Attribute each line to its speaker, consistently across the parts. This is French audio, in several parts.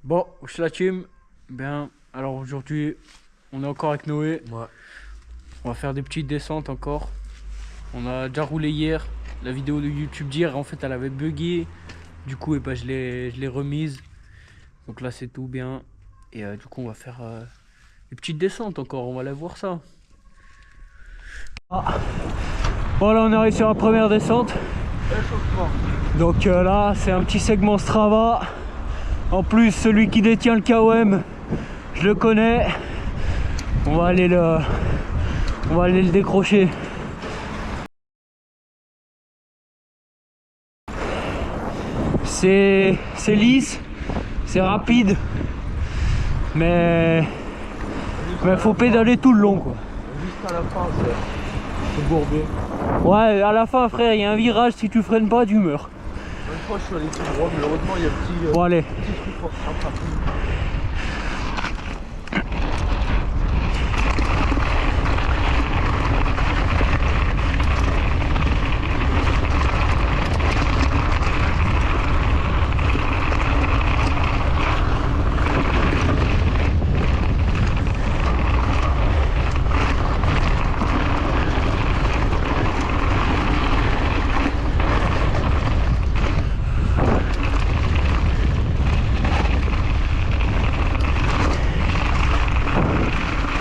Speaker 1: Bon, wesh la team. Bien, alors aujourd'hui, on est encore avec Noé.
Speaker 2: Ouais.
Speaker 1: On va faire des petites descentes encore. On a déjà roulé hier. La vidéo de YouTube d'hier, en fait, elle avait bugué. Du coup, et ben, je l'ai remise. Donc là, c'est tout bien. Et du coup, on va faire des petites descentes encore. On va aller voir ça. Ah. Voilà, on arrive sur la première descente. Donc là, c'est un petit segment Strava. En plus, celui qui détient le KOM, je le connais. On va aller le décrocher. C'est lisse, c'est rapide, mais faut pédaler tout le long, quoi.
Speaker 2: Juste à la fin, c'est bourbé.
Speaker 1: Ouais, à la fin, frère, il y a un virage, si tu freines pas, tu meurs.
Speaker 2: Une fois, je suis allé tout droit, mais heureusement, il y a un petit,
Speaker 1: Bon, allez.
Speaker 2: petit truc pour se rattraper.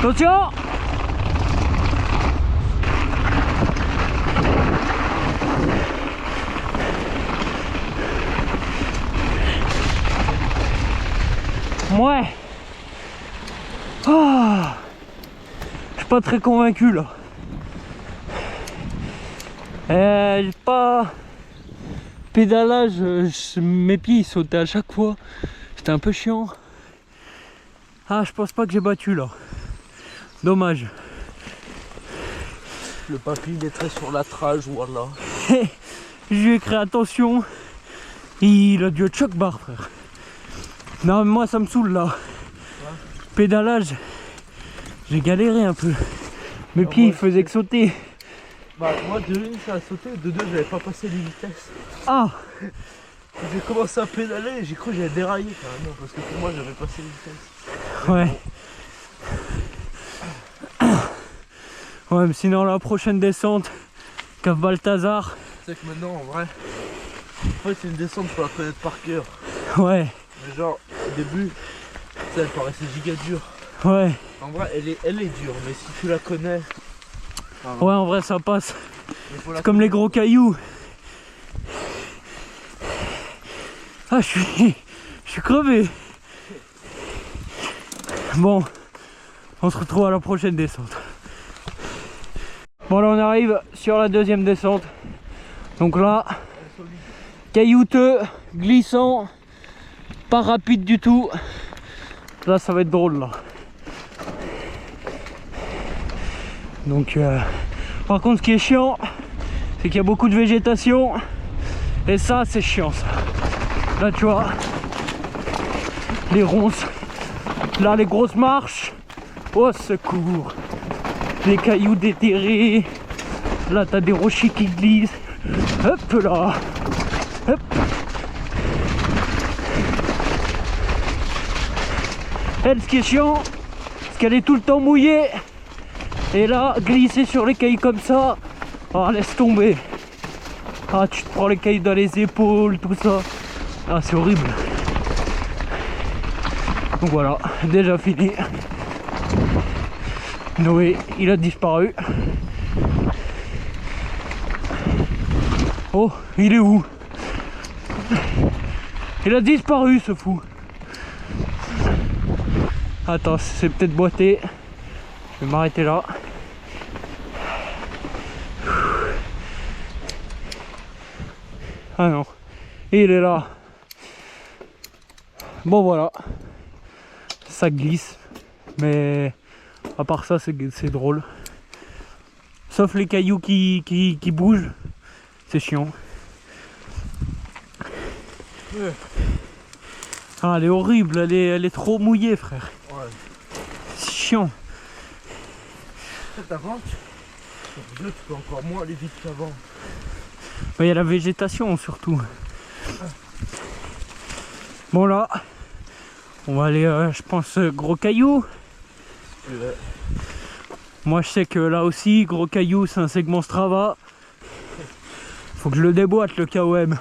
Speaker 1: Attention! Ouais. Ah. Je suis pas très convaincu là. J'ai pas... Pédalage, mes pieds ils sautaient à chaque fois. C'était un peu chiant. Ah, je pense pas que j'ai battu là. Dommage.
Speaker 2: Le papy, il est très sur la trage, voilà.
Speaker 1: Je lui ai écrit attention. Il a dû être choc barre, frère. Non, mais moi ça me saoule là.
Speaker 2: Ouais.
Speaker 1: Pédalage, j'ai galéré un peu. Mes pieds ils faisaient que sauter.
Speaker 2: Bah, moi, de une, ça a sauté, de deux, j'avais pas passé les vitesses.
Speaker 1: Ah!
Speaker 2: J'ai commencé à pédaler et j'ai cru que j'allais dérailler carrément, parce que pour moi, j'avais passé les vitesses.
Speaker 1: Ouais. Ouais, mais sinon la prochaine descente, Cave Balthazar.
Speaker 2: Tu sais que maintenant, en vrai, c'est une descente, faut la connaître par cœur.
Speaker 1: Ouais,
Speaker 2: Mais genre, au début, ça, elle paraissait giga dure.
Speaker 1: ouais.
Speaker 2: En vrai, elle est dure, mais si tu la connais...
Speaker 1: Ouais, en vrai ça passe.
Speaker 2: il faut la
Speaker 1: C'est comme les gros cailloux. Ah, je suis crevé. Bon, on se retrouve à la prochaine descente. Bon, là on arrive sur la deuxième descente. Donc là, caillouteux, glissant, pas rapide du tout. Là ça va être drôle là. Donc par contre ce qui est chiant, c'est qu'il y a beaucoup de végétation. Et ça c'est chiant ça. Là tu vois, les ronces. Là les grosses marches. Oh secours. Les cailloux déterrés. Là t'as des rochers qui glissent. Hop là. Hop. Elle, ce qui est chiant, c'est qu'elle est tout le temps mouillée. Et là, glisser sur les cailloux comme ça, ah, laisse tomber. Ah, tu te prends les cailloux dans les épaules, tout ça. Ah, c'est horrible. Donc voilà, déjà fini. Noé, il a disparu. Oh, il est où? Il a disparu, ce fou. Attends, c'est peut-être boité. Je vais m'arrêter là. Ah non, et il est là. Bon voilà, ça glisse, mais à part ça c'est drôle. Sauf les cailloux qui bougent, c'est chiant.
Speaker 2: Ouais.
Speaker 1: Ah, elle est horrible, elle est trop mouillée, frère.
Speaker 2: Ouais.
Speaker 1: C'est chiant.
Speaker 2: Avant, tu peux encore moins aller vite qu'avant.
Speaker 1: Il y a la végétation surtout. Bon là, On va aller, je pense, Gros Caillou.
Speaker 2: Ouais.
Speaker 1: Moi je sais que là aussi, Gros Caillou, c'est un segment Strava. Faut que je le déboîte le KOM.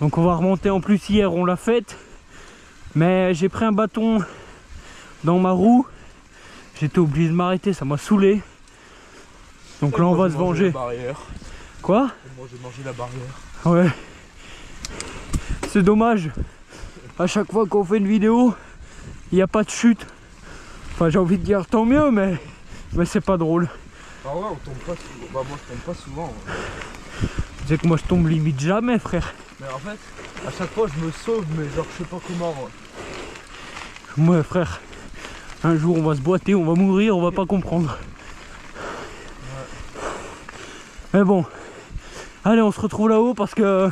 Speaker 1: Donc on va remonter. En plus hier on l'a fait. Mais j'ai pris un bâton dans ma roue. J'étais obligé de m'arrêter, ça m'a saoulé. Donc là on va se venger. Quoi?
Speaker 2: Moi j'ai mangé la barrière.
Speaker 1: Ouais. C'est dommage. À chaque fois qu'on fait une vidéo, il n'y a pas de chute. Enfin j'ai envie de dire tant mieux, mais c'est pas drôle.
Speaker 2: Ah ouais, on tombe pas souvent. Bah moi je tombe pas souvent. Ouais.
Speaker 1: Tu sais que moi je tombe limite jamais, frère.
Speaker 2: Mais en fait, à chaque fois je me sauve, mais genre je sais pas comment. Ouais.
Speaker 1: Moi frère, un jour on va se boiter, on va mourir, on va pas comprendre. Ouais. Mais bon, allez on se retrouve là-haut parce que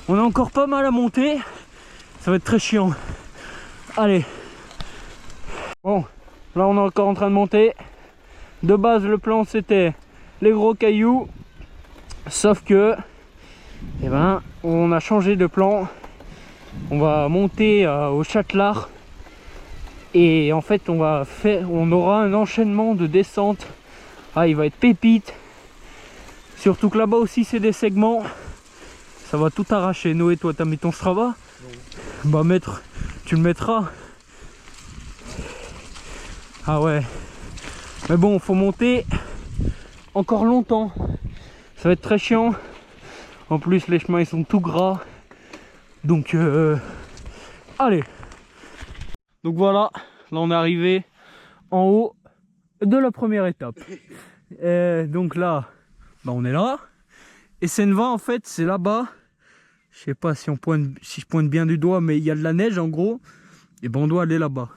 Speaker 1: on a encore pas mal à monter. Ça va être très chiant. Allez. Bon, là on est encore en train de monter. De base le plan c'était les Gros Cailloux. Sauf que eh ben, on a changé de plan. On va monter au Châtelard. Et en fait on aura un enchaînement de descentes. Ah, il va être pépite. Surtout que là-bas aussi c'est des segments. Ça va tout arracher. Noé, toi t'as mis ton Strava? Non. Bah mettre, tu le mettras. Ah ouais. Mais bon, faut monter encore longtemps. Ça va être très chiant. En plus les chemins ils sont tout gras. Donc allez. Donc voilà, là on est arrivé en haut de la première étape. Et donc là, bah on est là. Et Senva en fait c'est là-bas. Je sais pas si je pointe bien du doigt, mais il y a de la neige en gros. Et ben on doit aller là-bas.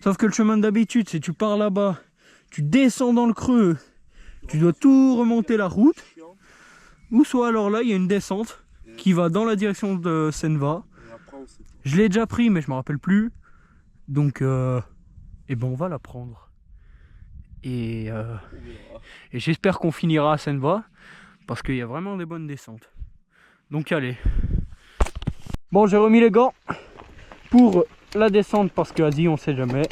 Speaker 1: Sauf que le chemin d'habitude, c'est tu pars là-bas, tu descends dans le creux, tu dois tout remonter la route. Ou soit alors là il y a une descente qui va dans la direction de Senva. Je l'ai déjà pris mais je me rappelle plus. Donc et ben on va la prendre. Et j'espère qu'on finira à Senva. Parce qu'il y a vraiment des bonnes descentes. Donc allez. Bon, j'ai remis les gants pour la descente parce que vas-y, on sait jamais.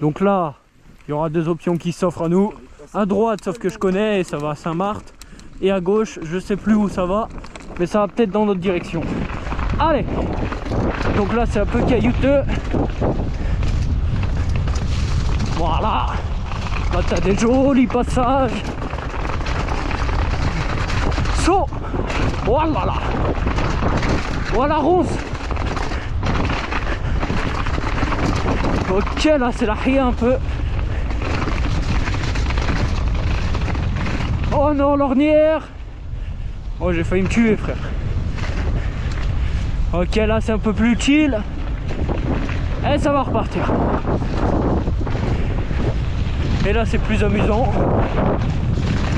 Speaker 1: Donc là, il y aura deux options qui s'offrent à nous. À droite, sauf que je connais, et ça va à Saint-Marthe. Et à gauche, je sais plus où ça va, mais ça va peut-être dans notre direction. Allez. Donc là, c'est un peu caillouteux. Voilà. Là, t'as des jolis passages. Saut. Voilà là. Voilà ronce. Ok, là c'est la ria un peu. Oh non, l'ornière. Oh, j'ai failli me tuer, frère. Ok, là c'est un peu plus chill. Et ça va repartir. Et là c'est plus amusant.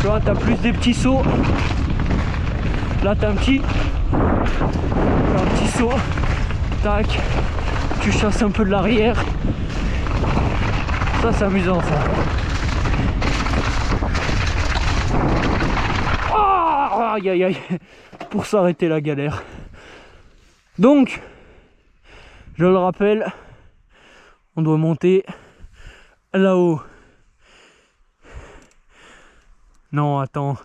Speaker 1: Tu vois, t'as plus des petits sauts. Là t'as un petit saut. Tac. Tu chasses un peu de l'arrière. Ça c'est amusant ça. Oh, aïe aïe aïe. Pour s'arrêter la galère. Donc, je le rappelle, on doit monter là-haut. Non, attends.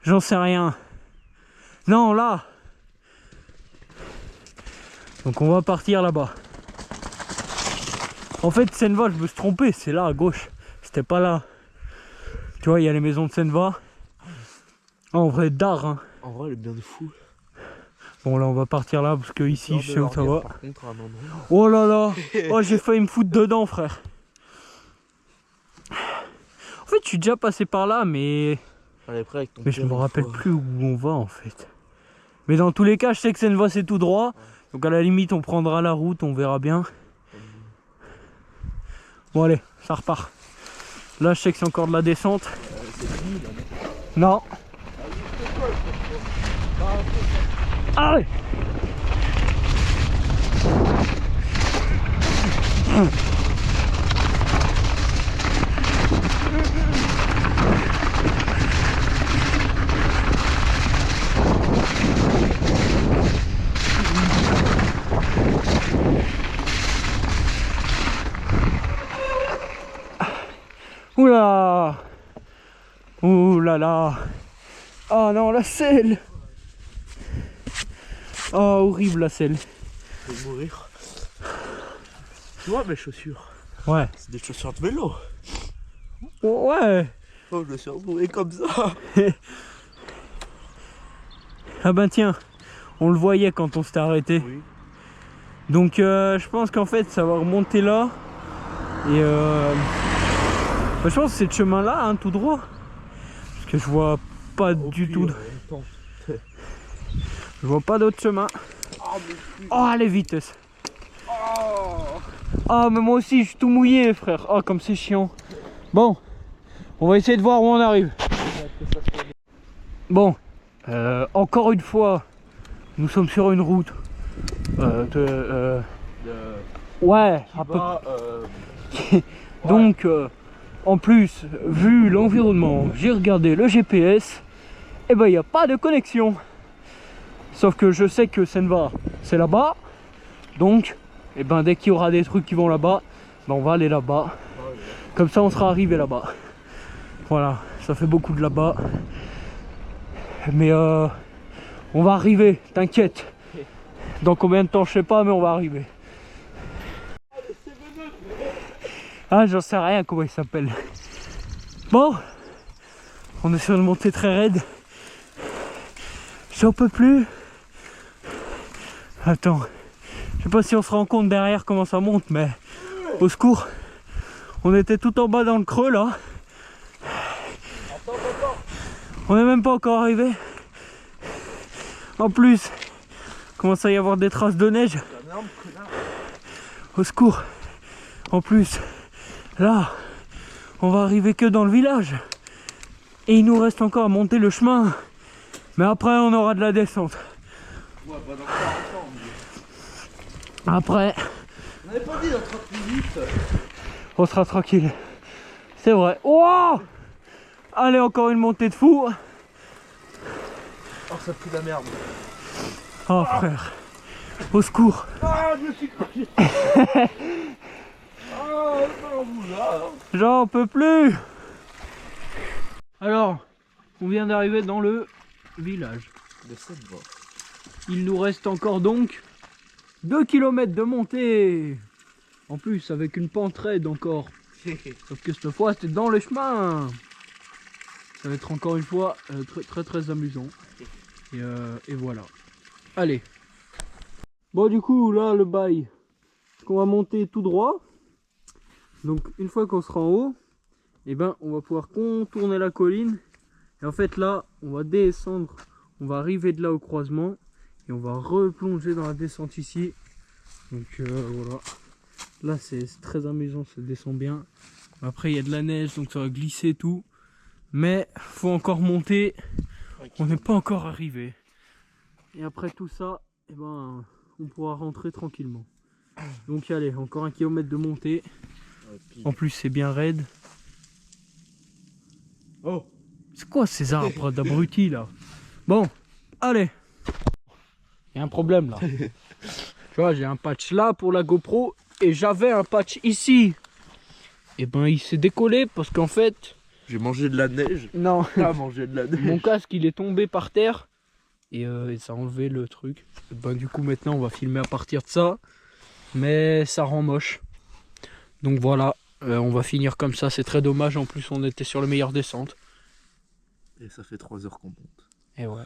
Speaker 1: J'en sais rien. Non, là. Donc on va partir là-bas. En fait, Senva, je me suis trompé. C'est là à gauche. C'était pas là. Tu vois, il y a les maisons de Senva. Oh, en vrai, d'art. Hein.
Speaker 2: En vrai, elle est bien de fou.
Speaker 1: Bon, là, on va partir là parce que ici, je sais où ça va.
Speaker 2: Par contre, un endroit.
Speaker 1: Oh là là. Oh, j'ai failli me foutre dedans, frère. En fait, je suis déjà passé par là, mais je me rappelle plus où on va en fait. Mais dans tous les cas, je sais que Senva c'est tout droit. Donc à la limite, on prendra la route, on verra bien. Bon allez, ça repart. Là, je sais que c'est encore de la descente. Non. Allez. Oula. Ouh là là. Oh non, la selle. Oh, horrible la selle.
Speaker 2: Je vais mourir. Tu vois mes chaussures?
Speaker 1: Ouais.
Speaker 2: C'est des chaussures de vélo.
Speaker 1: Ouais.
Speaker 2: Oh, je me suis retrouvé comme ça.
Speaker 1: Ah ben tiens, on le voyait quand on s'était arrêté.
Speaker 2: Oui.
Speaker 1: Donc je pense qu'en fait ça va remonter là. Et bah, je pense que c'est le chemin là, hein, tout droit. Parce que je vois pas du tout. Je vois pas d'autre chemin. Oh les vitesses. Ah mais moi aussi je suis tout mouillé frère. Oh comme c'est chiant. Bon, on va essayer de voir où on arrive. Bon, encore une fois, nous sommes sur une route. Ouais, un peu. Donc, en plus, vu l'environnement, j'ai regardé le GPS. Et ben, il n'y a pas de connexion. Sauf que je sais que Senva, c'est là-bas. Donc, et ben, dès qu'il y aura des trucs qui vont là-bas, ben, on va aller là-bas. Comme ça, on sera arrivé là-bas. Voilà, ça fait beaucoup de là-bas. Mais on va arriver, t'inquiète. Dans combien de temps, je sais pas, mais on va arriver. Ah, j'en sais rien comment il s'appelle. Bon, on est sur une montée très raide. J'en peux plus. Attends, je sais pas si on se rend compte derrière comment ça monte, mais au secours. On était tout en bas dans le creux là. On n'est même pas encore arrivé. En plus, il commence à y avoir des traces de neige. Au secours. En plus, là, on va arriver que dans le village. Et il nous reste encore à monter le chemin. Mais après, on aura de la descente.
Speaker 2: Ouais, pas dans 40 ans, mais...
Speaker 1: Après,
Speaker 2: On n'avait pas dit dans 30 minutes.
Speaker 1: on sera tranquille. C'est vrai. Wow! Allez, encore une montée de fou.
Speaker 2: Oh, ça pue la merde.
Speaker 1: Oh frère, au secours.
Speaker 2: Ah, je me suis craqué. Ah, là.
Speaker 1: J'en peux plus. Alors, on vient d'arriver dans le village.
Speaker 2: De cette voie.
Speaker 1: Il nous reste encore donc 2 km de montée. En plus, avec une pente raide encore. Sauf que cette fois, c'était dans le chemin. Ça va être encore une fois très amusant. Et voilà. Allez. Bon, du coup, là, le bail. On va monter tout droit. Donc, une fois qu'on sera en haut, eh ben, on va pouvoir contourner la colline. Et en fait, là, on va descendre. On va arriver de là au croisement. Et on va replonger dans la descente ici. Donc, voilà. Là, c'est très amusant. Ça descend bien. Après, il y a de la neige. Donc, ça va glisser et tout. Mais, faut encore monter. On n'est pas encore arrivé. Et après tout ça, eh ben, on pourra rentrer tranquillement. Donc allez, encore 1 km de montée. En plus c'est bien raide.
Speaker 2: Oh,
Speaker 1: c'est quoi ces arbres d'abrutis là? Bon, allez. Il y a un problème là. Tu vois, j'ai un patch là pour la GoPro et j'avais un patch ici. Et ben il s'est décollé parce qu'en fait...
Speaker 2: j'ai mangé de la neige.
Speaker 1: Non.
Speaker 2: T'as mangé de la neige.
Speaker 1: Mon casque il est tombé par terre. Et ça a enlevé le truc. Et ben, du coup maintenant on va filmer à partir de ça. Mais ça rend moche. Donc voilà, on va finir comme ça. C'est très dommage, en plus on était sur la meilleure descente.
Speaker 2: Et ça fait 3 heures qu'on monte.
Speaker 1: Et ouais.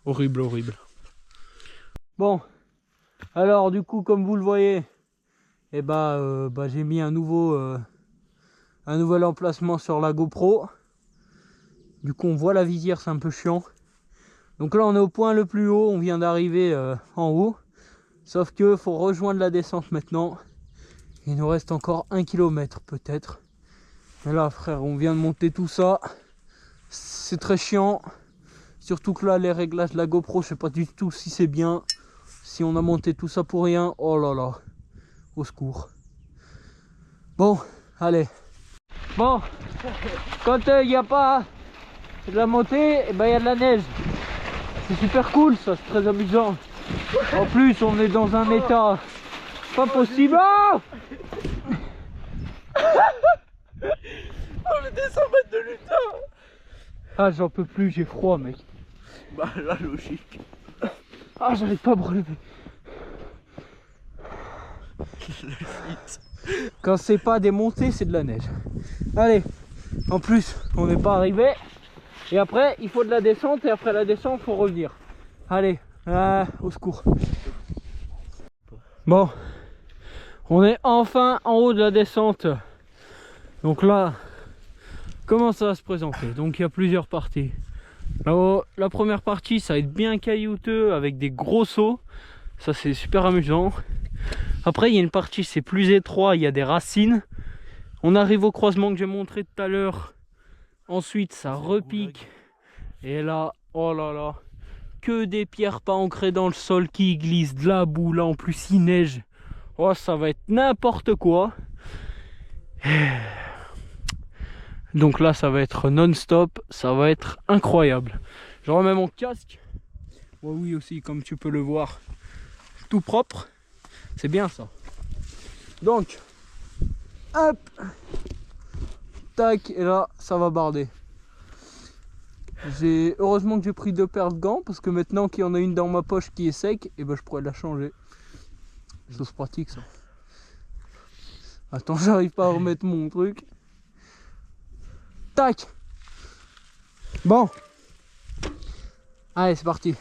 Speaker 1: Horrible, horrible. Bon. Alors du coup comme vous le voyez, et j'ai mis un nouvel emplacement sur la GoPro. Du coup on voit la visière, c'est un peu chiant. Donc là on est au point le plus haut, on vient d'arriver en haut. Sauf que faut rejoindre la descente maintenant. Il nous reste encore 1 km peut-être. Et là frère, on vient de monter tout ça. C'est très chiant. Surtout que là les réglages de la GoPro, je sais pas du tout si c'est bien. Si on a monté tout ça pour rien, oh là là. Au secours. Bon, allez. Bon, quand il n'y a pas de la montée, il y a de la neige. C'est super cool ça, c'est très amusant. En plus on est dans un état pas possible. Oh
Speaker 2: Oh, le 200 mètres de l'Utah.
Speaker 1: Ah, j'en peux plus, j'ai froid, mec.
Speaker 2: Bah, la logique.
Speaker 1: Ah, j'arrive pas à me relever. Quand c'est pas des montées, c'est de la neige. Allez, en plus, on n'est pas arrivé. Et après, il faut de la descente. Et après la descente, il faut revenir. Allez, au secours. Bon, on est enfin en haut de la descente. Donc là, comment ça va se présenter? Donc il y a plusieurs parties. Là, la première partie, ça va être bien caillouteux avec des gros sauts. Ça, c'est super amusant. Après, il y a une partie, c'est plus étroit, il y a des racines. On arrive au croisement que j'ai montré tout à l'heure. Ensuite, ça repique. Et là, oh là là, que des pierres pas ancrées dans le sol qui glissent, de la boue. Là, en plus, il neige. Oh, ça va être n'importe quoi. Donc là, ça va être non-stop. Ça va être incroyable. Je remets mon casque. Oh oui, aussi, comme tu peux le voir, tout propre. C'est bien ça. Donc, hop, tac, et là, ça va barder. Heureusement que j'ai pris 2 paires de gants, parce que maintenant qu'il y en a une dans ma poche qui est sec, et ben je pourrais la changer. C'est pratique ça. Attends, j'arrive pas à remettre mon truc. Tac. Bon. Allez, c'est parti.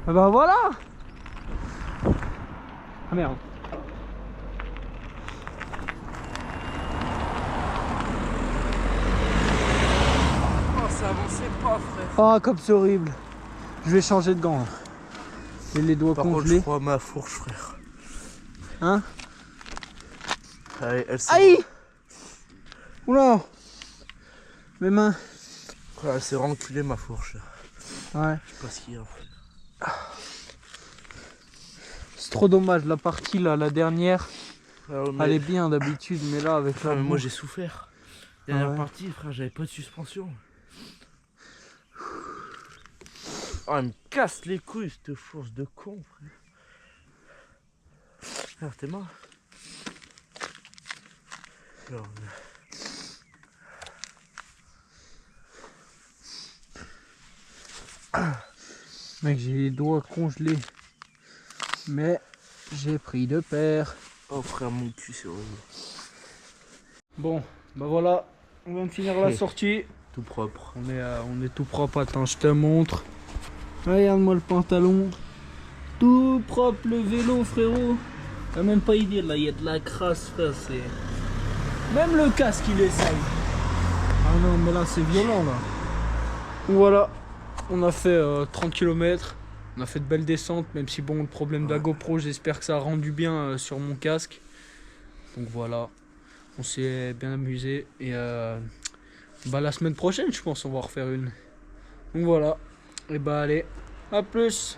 Speaker 1: Ah bah voilà. Ah merde.
Speaker 2: Oh, ça avançait pas, frère.
Speaker 1: Ah, comme c'est horrible. Je vais changer de gants. Là. J'ai les doigts
Speaker 2: Par contre,
Speaker 1: congelés.
Speaker 2: je crois ma fourche, frère.
Speaker 1: Hein?
Speaker 2: Allez, elle s'est...
Speaker 1: Aïe! Oula! Mes mains.
Speaker 2: Ouais, elle s'est renculée, ma fourche.
Speaker 1: Ouais.
Speaker 2: Je sais pas ce qu'il y a, en fait.
Speaker 1: C'est trop dommage. La partie là, la dernière,
Speaker 2: Alors,
Speaker 1: elle est bien d'habitude, mais là avec la
Speaker 2: mais moi
Speaker 1: boue-
Speaker 2: j'ai souffert. Dernière
Speaker 1: ouais.
Speaker 2: partie, frère, j'avais pas de suspension. Oh, elle me casse les couilles, cette fourche de con, frère. Frère, t'es mort. Alors,
Speaker 1: Mec, j'ai les doigts congelés. Mais j'ai pris de paire.
Speaker 2: oh, frère, mon cul, c'est horrible.
Speaker 1: Bon, bah voilà. On vient de finir la
Speaker 2: Oui.
Speaker 1: sortie.
Speaker 2: Tout propre.
Speaker 1: On est tout propre. Attends, je te montre. Regarde-moi le pantalon. Tout propre le vélo, frérot. T'as même pas idée, là, il y a de la crasse, frère. C'est... Même le casque, il est sale. Ah non, mais là, c'est violent, là. Voilà. On a fait 30 km. On a fait de belles descentes, même si, bon, le problème de la GoPro, j'espère que ça a rendu bien sur mon casque. Donc voilà. On s'est bien amusé. Et bah, la semaine prochaine, je pense, on va refaire une. Donc voilà. Et bah, allez. À plus.